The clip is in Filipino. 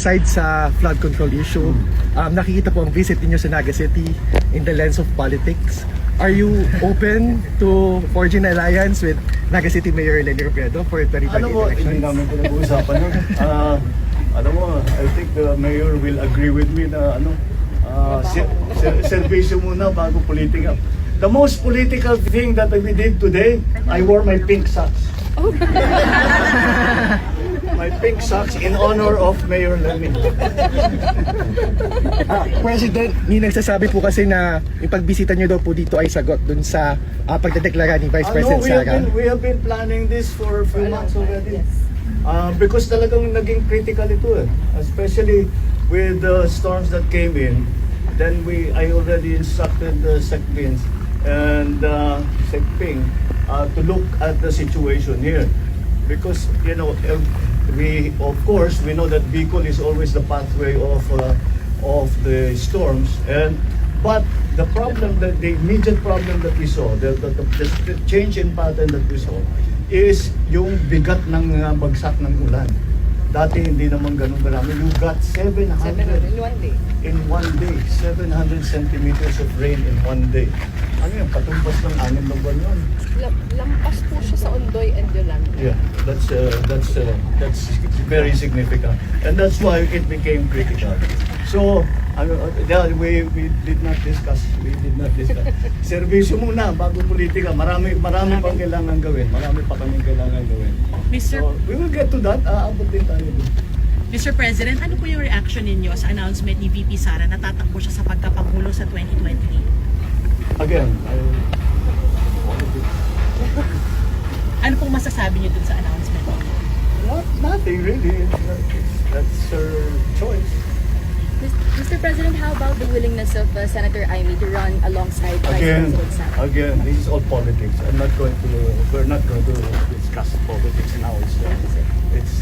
aside sa flood control issue, nakikita po ang visit ninyo sa Naga City in the lens of politics. Are you open to forging an alliance with Naga City Mayor Lenny Robredo for 2028 Ano mo, hindi elections? namin pinag-uusapan yun. Alam mo, I think the mayor will agree with me na servisyo muna bago politika. The most political thing that we did today, I wore my pink socks. My pink socks in honor of Mayor Lenny. President, may nagsasabi po kasi na yung pagbisita nyo daw po dito ay sagot dun sa pagdedeklara ni Vice President Sara. We have been planning this for a few months already. Because talagang naging critical ito eh. Especially with the storms that came in. Then I already instructed the SecBins and SecPing to look at the situation here. Because, you know, we know that Bicol is always the pathway of the storms. But the immediate problem that we saw, the change in pattern that we saw, is yung bigat ng bagsak ng ulan. Dati hindi naman ganun karami. You got 700 in one day. 700 centimeters of rain in one day. Ano yun? Patumpas ng 6 na buwan yun. Lampas po siya sa Ondoy and Yolanda. Yeah, that's very significant. And that's why it became critical. So, we did not discuss. Servisyo muna bago politika. Marami pang kailangan gawin. Marami pa kaming kailangan gawin. So, we will get to that. Aabot din tayo dun. Mr. President, ano po yung reaction ninyo sa announcement ni VP Sara na tatakbo siya sa pagkapangulo sa 2028? Again, Ano pong masasabi niyo dun sa announcement? nothing really. That's her choice. Mr. President, how about the willingness of Senator Amy to run alongside Vice President Sara? Again, this is all politics. We're not going to discuss politics now. It's